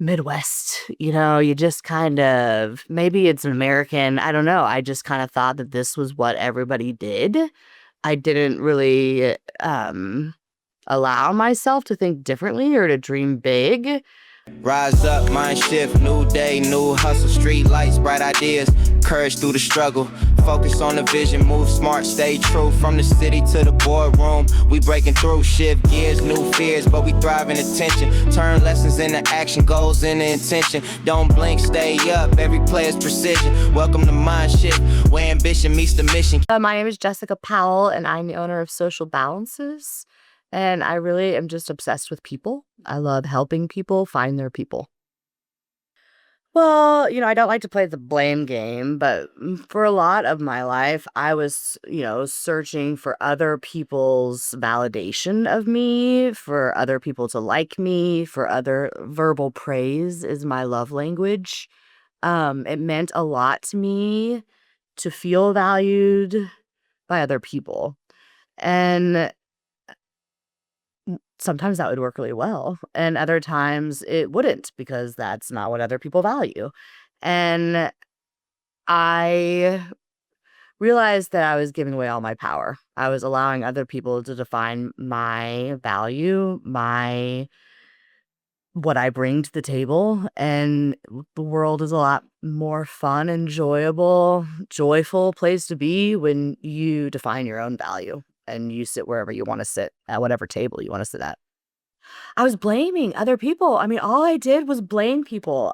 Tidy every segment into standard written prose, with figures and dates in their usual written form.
Midwest, you just kind of, maybe it's an American, I don't know. I just kind of thought that this was what everybody did. I didn't really allow myself to think differently or to dream big. Rise up, mind shift, new day, new hustle, street lights, bright ideas, courage through the struggle. Focus on the vision, move smart, stay true. From the city to the boardroom, we breaking through, shift gears, new fears, but we thrive in attention. Turn lessons into action, goals into intention. Don't blink, stay up, every player's precision. Welcome to Mind Shift, where ambition meets the mission. My name is Jessica Powell, and I'm the owner of Social Balances. And I really am just obsessed with people. I love helping people find their people. Well, I don't like to play the blame game, but for a lot of my life, I was, searching for other people's validation of me, for other people to like me, for other verbal praise is my love language. It meant a lot to me to feel valued by other people. And sometimes that would work really well, and other times it wouldn't because that's not what other people value. And I realized that I was giving away all my power. I was allowing other people to define my value, my what I bring to the table, and the world is a lot more fun, enjoyable, joyful place to be when you define your own value and you sit wherever you want to sit at whatever table you want to sit at. I was blaming other people. I mean, all I did was blame people.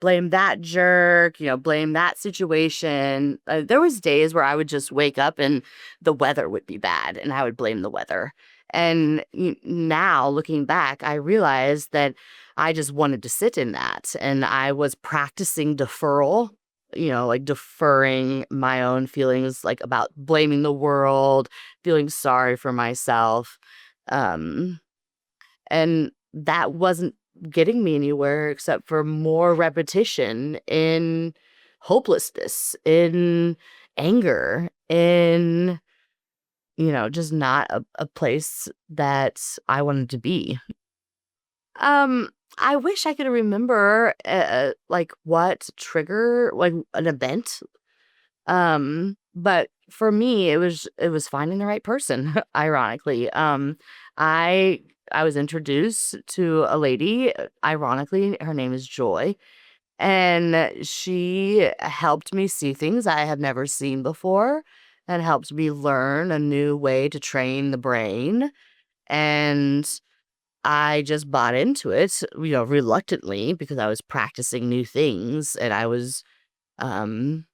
Blame that jerk, blame that situation. There was days where I would just wake up and the weather would be bad and I would blame the weather. And now looking back, I realized that I just wanted to sit in that. And I was practicing deferral, like deferring my own feelings, like about blaming the world, feeling sorry for myself. Um, and that wasn't getting me anywhere except for more repetition in hopelessness, in anger, in, just not a place that I wanted to be. I wish I could remember like what trigger, like an event. But for me, it was finding the right person, ironically. I I was introduced to a lady, ironically, her name is Joy, and she helped me see things I had never seen before and helped me learn a new way to train the brain. And I just bought into it, reluctantly because I was practicing new things and I was um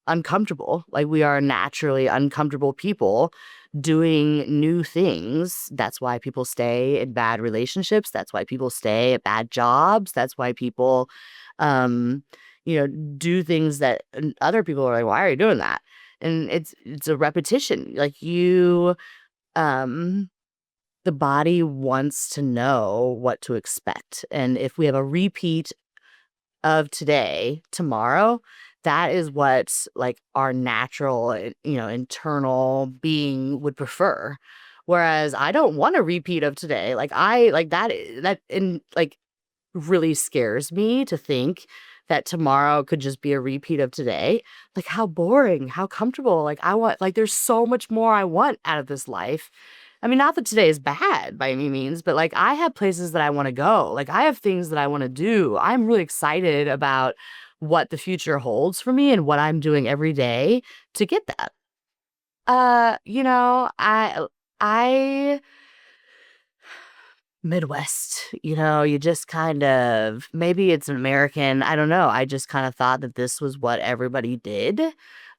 uncomfortable. Like we are naturally uncomfortable people doing new things. That's why people stay in bad relationships. That's why people stay at bad jobs. That's why people, um, do things that other people are like, why are you doing that? And it's a repetition. Like um, the body wants to know what to expect. And if we have a repeat of today, tomorrow, that is what like our natural, internal being would prefer. Whereas I don't want a repeat of today. Like I like that and like really scares me to think that tomorrow could just be a repeat of today. Like how boring, how comfortable. Like I want like there's so much more I want out of this life. I mean, not that today is bad by any means, but like I have places that I want to go. Like I have things that I want to do. I'm really excited about what the future holds for me and what I'm doing every day to get that. I Midwest, you just kind of, maybe it's an American, I don't know. I just kind of thought that this was what everybody did.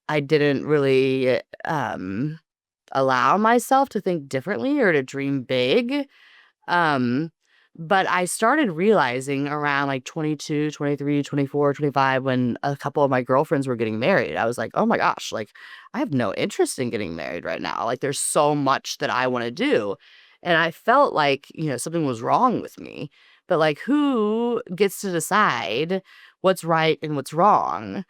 I didn't really allow myself to think differently or to dream big. Um, but I started realizing around like 22, 23, 24, 25, when a couple of my girlfriends were getting married. I was like, oh my gosh, like I have no interest in getting married right now. Like there's so much that I want to do. And I felt like, something was wrong with me. But like, who gets to decide what's right and what's wrong?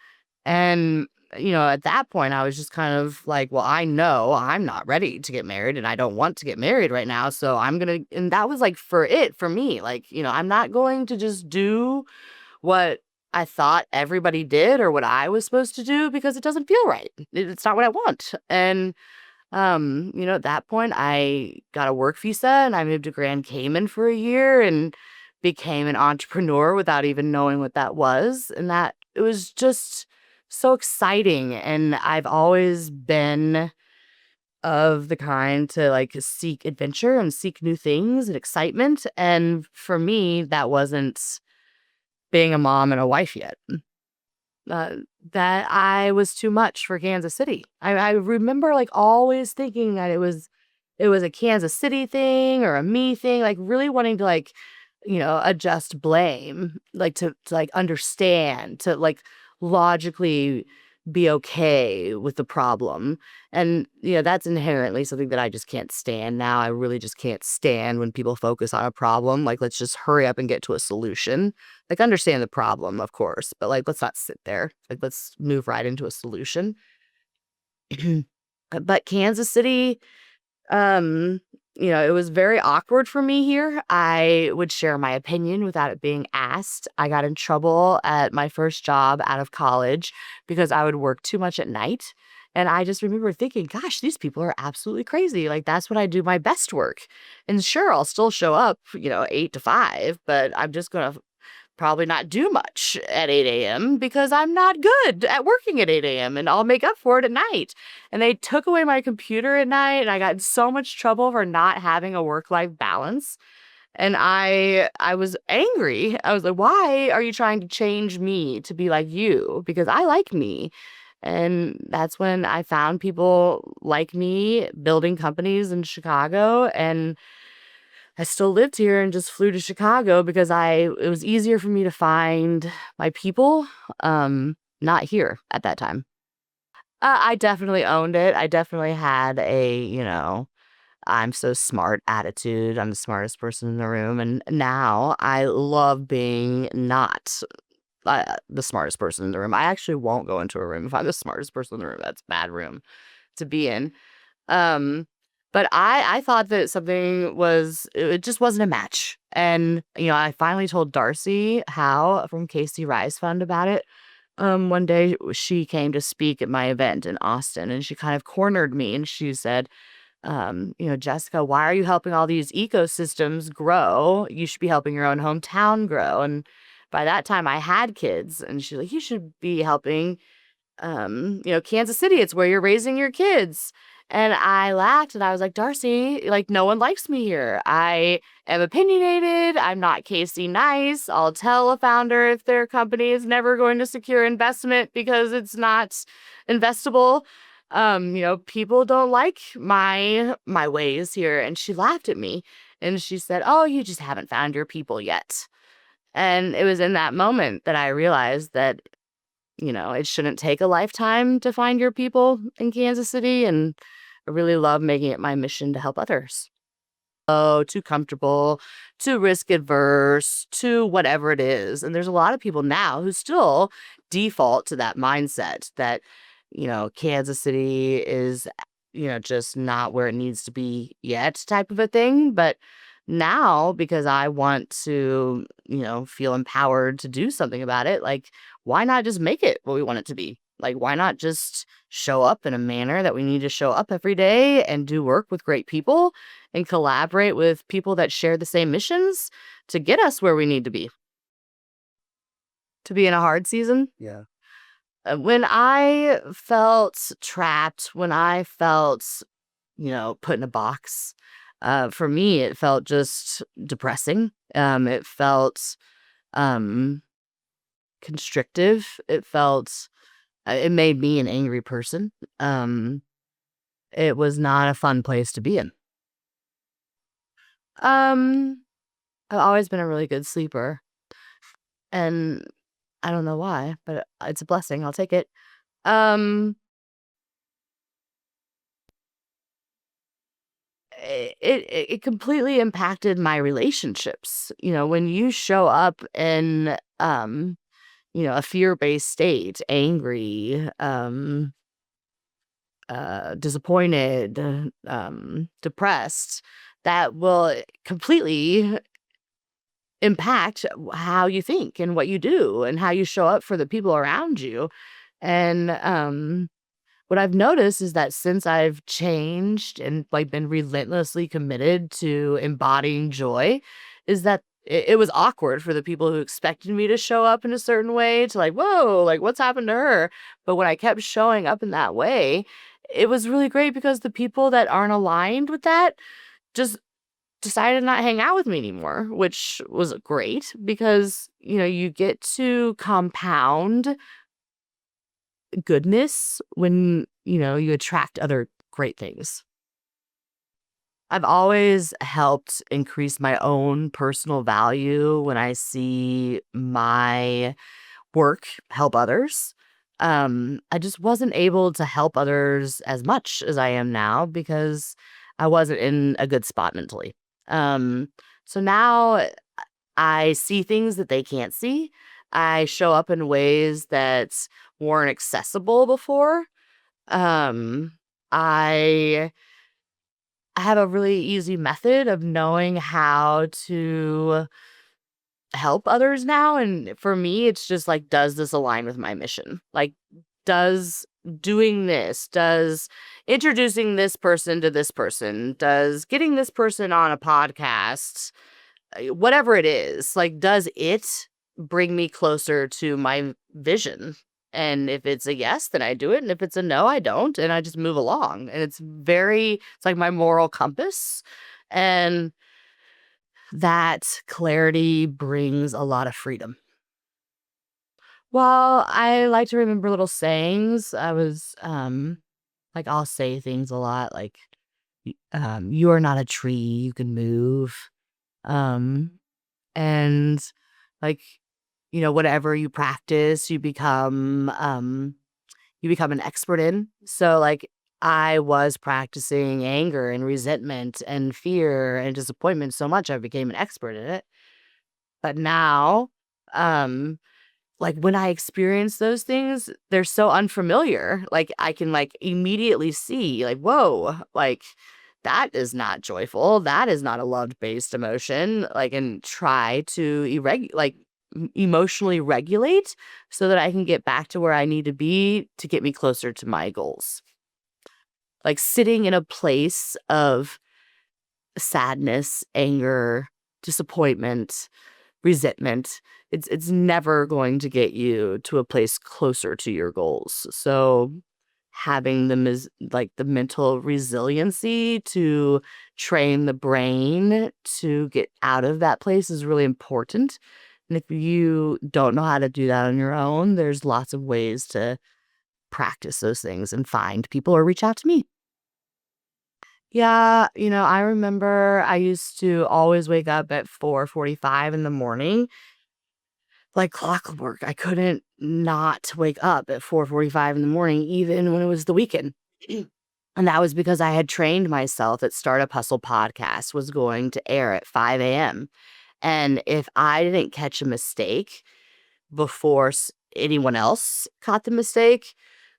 And at that point, I was just kind of like, well, I know I'm not ready to get married and I don't want to get married right now. So and that was like for me, like, I'm not going to just do what I thought everybody did or what I was supposed to do because it doesn't feel right. It's not what I want. And, at that point, I got a work visa and I moved to Grand Cayman for a year and became an entrepreneur without even knowing what that was. And that it was just so exciting. And I've always been of the kind to like seek adventure and seek new things and excitement. And for me, that wasn't being a mom and a wife yet. Uh, that I was too much for Kansas City. I remember like always thinking that it was a Kansas City thing or a me thing, like really wanting to like, adjust blame, like to like understand, to like logically be okay with the problem. And, that's inherently something that I just can't stand now. I really just can't stand when people focus on a problem. Like, let's just hurry up and get to a solution. Like, understand the problem, of course, but like, let's not sit there. Like, let's move right into a solution. But Kansas City, um, it was very awkward for me here. I would share my opinion without it being asked. I got in trouble at my first job out of college because I would work too much at night. And I just remember thinking, gosh, these people are absolutely crazy. Like, that's when I do my best work. And sure, I'll still show up, 8 to 5, but I'm just going to probably not do much at 8 a.m. because I'm not good at working at 8 a.m. and I'll make up for it at night. And they took away my computer at night and I got in so much trouble for not having a work-life balance. And I was angry. I was like, why are you trying to change me to be like you? Because I like me. And that's when I found people like me building companies in Chicago, and I still lived here and just flew to Chicago because it was easier for me to find my people, not here at that time. I definitely owned it. I definitely had I'm so smart attitude. I'm the smartest person in the room. And now I love being not the smartest person in the room. I actually won't go into a room if I'm the smartest person in the room. That's a bad room to be in. Um, but I thought that it just wasn't a match. And, I finally told Darcy Howe from Casey Rise Fund about it. One day she came to speak at my event in Austin and she kind of cornered me and she said, Jessica, why are you helping all these ecosystems grow? You should be helping your own hometown grow. And by that time I had kids and she's like, you should be helping Kansas City, it's where you're raising your kids. And I laughed and I was like, Darcy, like, no one likes me here. I am opinionated. I'm not Casey nice. I'll tell a founder if their company is never going to secure investment because it's not investable. People don't like my ways here. And she laughed at me and she said, oh, you just haven't found your people yet. And it was in that moment that I realized that it shouldn't take a lifetime to find your people in Kansas City, and I really love making it my mission to help others. Oh, too comfortable, too risk adverse, too whatever it is. And there's a lot of people now who still default to that mindset that, Kansas City is, just not where it needs to be yet type of a thing. But now, because I want to, feel empowered to do something about it, like, why not just make it what we want it to be? Like, why not just show up in a manner that we need to show up every day and do work with great people and collaborate with people that share the same missions to get us where we need to be? To be in a hard season? Yeah. When I felt trapped, when I felt, put in a box, for me, it felt just depressing. It felt um, constrictive. It made me an angry person. It was not a fun place to be in. Um, I've always been a really good sleeper, and I don't know why, but it's a blessing. I'll take it. Um, it completely impacted my relationships. When you show up in a fear-based state, angry, disappointed, depressed, that will completely impact how you think and what you do and how you show up for the people around you. And what I've noticed is that since I've changed and like been relentlessly committed to embodying joy, is that it was awkward for the people who expected me to show up in a certain way to like, whoa, like what's happened to her? But when I kept showing up in that way, it was really great because the people that aren't aligned with that just decided to not hang out with me anymore, which was great because, you get to compound goodness when, you attract other great things. I've always helped increase my own personal value when I see my work help others. I just wasn't able to help others as much as I am now because I wasn't in a good spot mentally. Um, so now I see things that they can't see. I show up in ways that weren't accessible before. Um, I have a really easy method of knowing how to help others now. And for me, it's just like, does this align with my mission? Like, does doing this, does introducing this person to this person, does getting this person on a podcast, whatever it is, like, does it bring me closer to my vision? And if it's a yes, then I do it. And if it's a no, I don't. And I just move along. And it's like my moral compass. And that clarity brings a lot of freedom. Well, I like to remember little sayings. Like I'll say things a lot like, you are not a tree, you can move. Um, and like, whatever you practice, you become an expert in. So like I was practicing anger and resentment and fear and disappointment so much I became an expert in it. But now, um, like when I experience those things, they're so unfamiliar. Like I can like immediately see like, whoa, like that is not joyful. That is not a love-based emotion. Like, and try to emotionally regulate so that I can get back to where I need to be to get me closer to my goals. Like sitting in a place of sadness, anger, disappointment, resentment, it's never going to get you to a place closer to your goals. So having them is like the mental resiliency to train the brain to get out of that place is really important. And if you don't know how to do that on your own, there's lots of ways to practice those things and find people or reach out to me. Yeah, I remember I used to always wake up at 4:45 in the morning, like clockwork. I couldn't not wake up at 4:45 in the morning, even when it was the weekend. And that was because I had trained myself that Startup Hustle podcast was going to air at 5 a.m. And if I didn't catch a mistake before anyone else caught the mistake,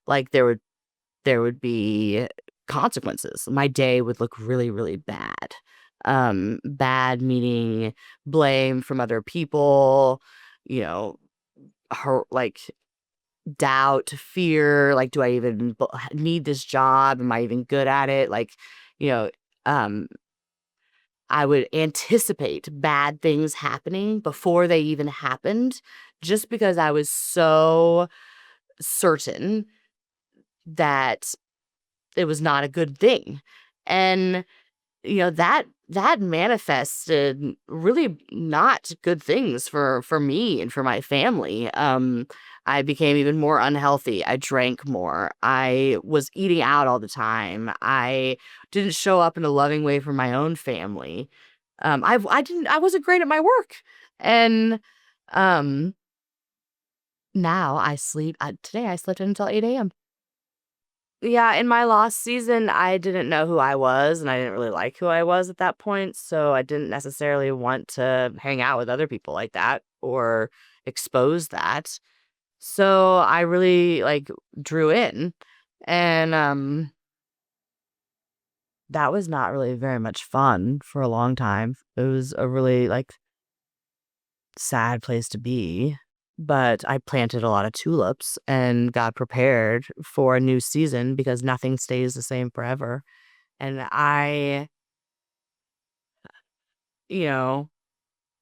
like there would be consequences. My day would look really, really bad. Bad meaning blame from other people, you know, her like doubt, fear, like, do I even need this job? Am I even good at it? Like, you know, um, I would anticipate bad things happening before they even happened just because I was so certain that it was not a good thing. And that manifested really not good things for me and for my family. I became even more unhealthy. I drank more. I was eating out all the time. I didn't show up in a loving way for my own family. I wasn't great at my work. And um now I sleep. Today I slept until 8 a.m. Yeah, in my lost season, I didn't know who I was, and I didn't really like who I was at that point, so I didn't necessarily want to hang out with other people like that or expose that. So I really like drew in, and that was not really very much fun for a long time. It was a really like sad place to be, but I planted a lot of tulips and got prepared for a new season because nothing stays the same forever. And you know,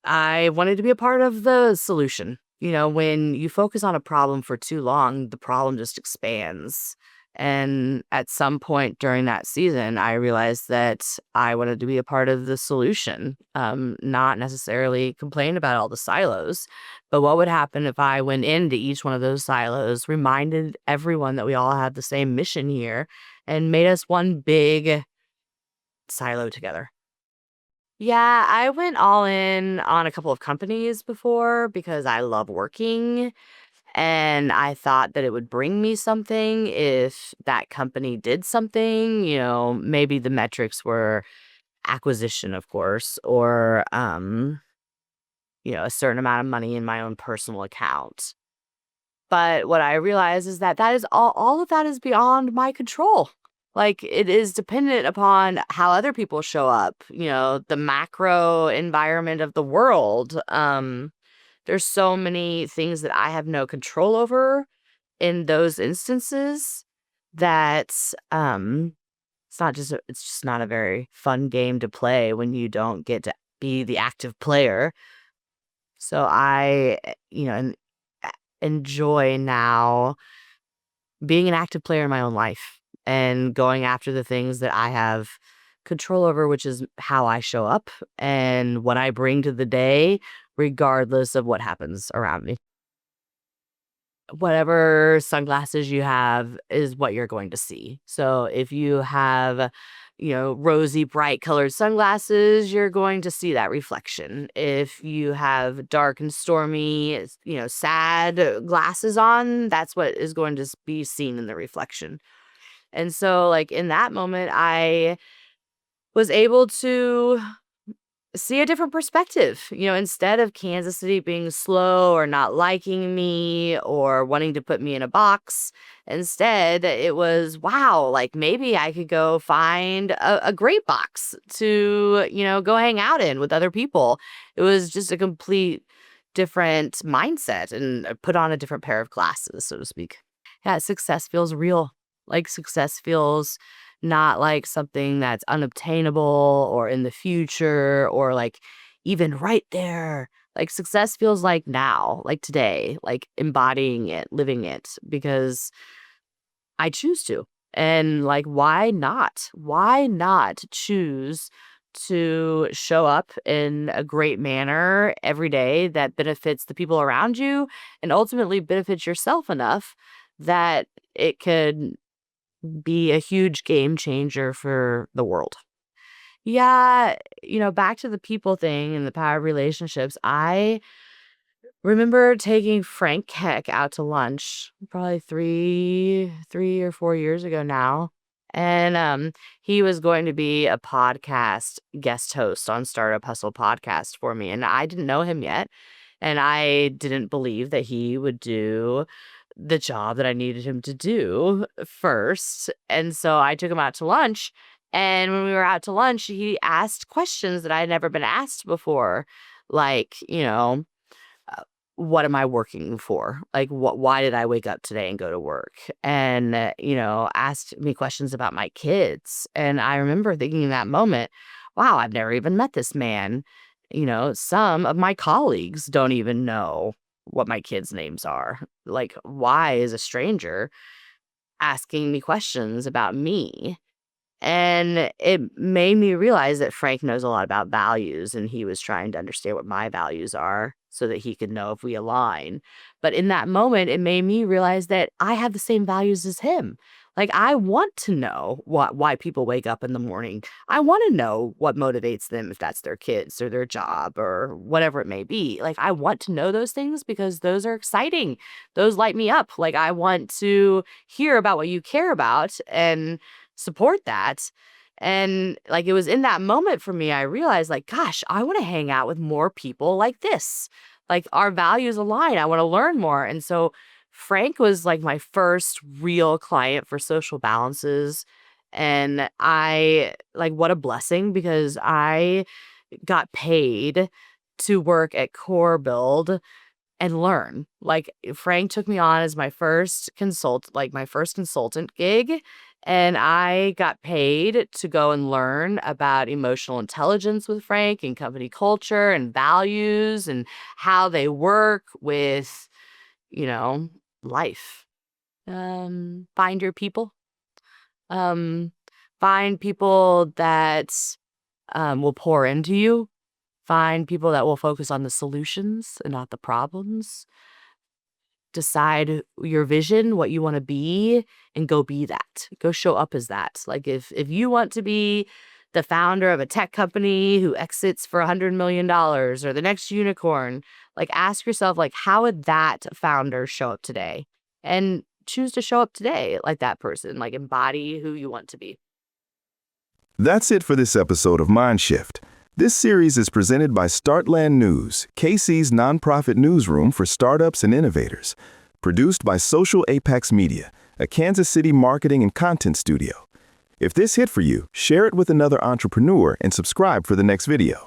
I wanted to be a part of the solution. When you focus on a problem for too long, the problem just expands. And at some point during that season, I realized that I wanted to be a part of the solution, not necessarily complain about all the silos. But what would happen if I went into each one of those silos, reminded everyone that we all have the same mission here, and made us one big silo together? Yeah, I went all in on a couple of companies before because I love working, and I thought that it would bring me something if that company did something. Maybe the metrics were acquisition, of course, or a certain amount of money in my own personal account. But what I realize is that that is all of that is beyond my control. Like, it is dependent upon how other people show up, the macro environment of the world. There's so many things that I have no control over in those instances that it's just not a very fun game to play when you don't get to be the active player. So enjoy now being an active player in my own life and going after the things that I have control over, which is how I show up and what I bring to the day, regardless of what happens around me. Whatever sunglasses you have is what you're going to see. So if you have, rosy, bright colored sunglasses, you're going to see that reflection. If you have dark and stormy, sad glasses on, that's what is going to be seen in the reflection. And so, like, in that moment, I was able to see a different perspective. Instead of Kansas City being slow or not liking me or wanting to put me in a box, instead it was, wow, like maybe I could go find a great box to, go hang out in with other people. It was just a complete different mindset and put on a different pair of glasses, so to speak. Yeah, success feels real. Like, success feels not like something that's unobtainable or in the future or like even right there. Like, success feels like now, like today, like embodying it, living it because I choose to. And like, why not? Why not choose to show up in a great manner every day that benefits the people around you and ultimately benefits yourself enough that it could be a huge game changer for the world? Yeah, back to the people thing and the power of relationships. I remember taking Frank Keck out to lunch probably 3 or 4 years ago now. And he was going to be a podcast guest host on Startup Hustle podcast for me. And I didn't know him yet. And I didn't believe that he would do the job that I needed him to do first. And so I took him out to lunch. And when we were out to lunch, he asked questions that I had never been asked before. Like, what am I working for? Like, why did I wake up today and go to work? And, asked me questions about my kids. And I remember thinking in that moment, wow, I've never even met this man. Some of my colleagues don't even know what my kids' names are. Like, why is a stranger asking me questions about me? And it made me realize that Frank knows a lot about values, and he was trying to understand what my values are so that he could know if we align. But in that moment, it made me realize that I have the same values as him. Like, I want to know why people wake up in the morning. I want to know what motivates them, if that's their kids or their job or whatever it may be. Like, I want to know those things because those are exciting. Those light me up. Like, I want to hear about what you care about and support that. And like, it was in that moment for me, I realized, like, gosh, I want to hang out with more people like this. Like, our values align. I want to learn more. And so Frank was like my first real client for social balances. And what a blessing, because I got paid to work at Core Build and learn. Like, Frank took me on as my first consultant gig, and I got paid to go and learn about emotional intelligence with Frank and company culture and values and how they work with, life. Find your people. Um, find people that will pour into you. Find people that will focus on the solutions and not the problems. Decide your vision, what you want to be, and go be that. Go show up as that. Like, if you want to be the founder of a tech company who exits for $100 million or the next unicorn, like, ask yourself, like, how would that founder show up today? And choose to show up today like that person, like, embody who you want to be. That's it for this episode of Mindshift. This series is presented by Startland News, KC's nonprofit newsroom for startups and innovators. Produced by Social Apex Media, a Kansas City marketing and content studio. If this hit for you, share it with another entrepreneur and subscribe for the next video.